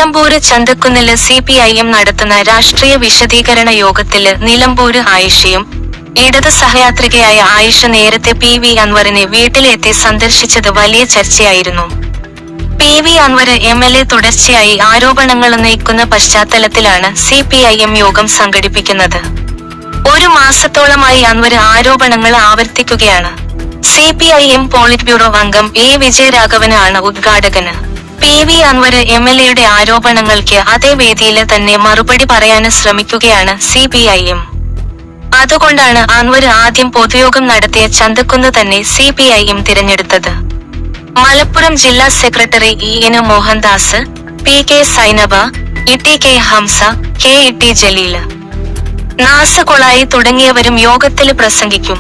Nilambur ചന്തക്കുന്നില് CPIM നടത്തുന്ന രാഷ്ട്രീയ വിശദീകരണ യോഗത്തില് നിലമ്പൂര് ആയിഷയും ഇടത് സഹയാത്രികയായ ആയിഷ നേരത്തെ PV അൻവറിനെ വീട്ടിലെത്തി സന്ദർശിച്ചത് വലിയ ചർച്ചയായിരുന്നു. PV അൻവർ MLA തുടർച്ചയായി ആരോപണങ്ങൾ ഉന്നയിക്കുന്ന പശ്ചാത്തലത്തിലാണ് CPIM യോഗം സംഘടിപ്പിക്കുന്നത്. ഒരു മാസത്തോളമായി അൻവർ ആരോപണങ്ങൾ ആവർത്തിക്കുകയാണ്. CPIM പോളിറ്റ് ബ്യൂറോ അംഗം A വിജയരാഘവനാണ് ഉദ്ഘാടകന്. PV അൻവർ MLAയുടെ ആരോപണങ്ങൾക്ക് അതേ വേദിയില് തന്നെ മറുപടി പറയാന് ശ്രമിക്കുകയാണ് CPIM. അതുകൊണ്ടാണ് അൻവർ ആദ്യം പൊതുയോഗം നടത്തിയ ചന്തക്കുന്ന് തന്നെ CPIM തിരഞ്ഞെടുത്തത്. മലപ്പുറം ജില്ലാ secretary EN Mohandas, PK Zainaba, ETK Hamsa, KET Jaleel, Nas Kolayi തുടങ്ങിയവരും യോഗത്തില് പ്രസംഗിക്കും.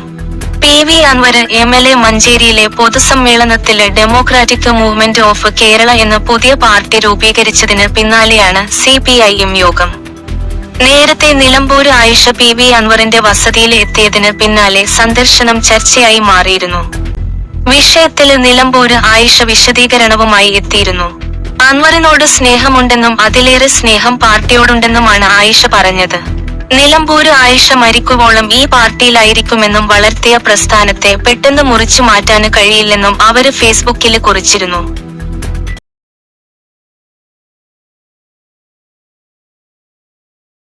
PV അൻവർ MLA മഞ്ചേരിയിലെ പൊതുസമ്മേളനത്തില് ഡെമോക്രാറ്റിക് മൂവ്മെന്റ് ഓഫ് കേരള എന്ന പുതിയ പാർട്ടി രൂപീകരിച്ചതിന് പിന്നാലെയാണ് CPIM യോഗം. നേരത്തെ നിലമ്പൂര് ആയിഷ PV അൻവറിന്റെ വസതിയിൽ എത്തിയതിന് പിന്നാലെ സന്ദർശനം ചർച്ചയായി മാറിയിരുന്നു. വിഷയത്തില് നിലമ്പൂര് ആയിഷ വിശദീകരണവുമായി എത്തിയിരുന്നു. അൻവറിനോട് സ്നേഹമുണ്ടെന്നും അതിലേറെ സ്നേഹം പാർട്ടിയോടുണ്ടെന്നുമാണ് ആയിഷ പറഞ്ഞത്. നിലമ്പൂര് ആയിഷ മരിക്കുവോളം ഈ പാർട്ടിയിലായിരിക്കുമെന്നും വളർത്തിയ പ്രസ്ഥാനത്തെ പെട്ടെന്ന് മുറിച്ചു മാറ്റാന് കഴിയില്ലെന്നും അവര് ഫേസ്ബുക്കില് കുറിച്ചിരുന്നു.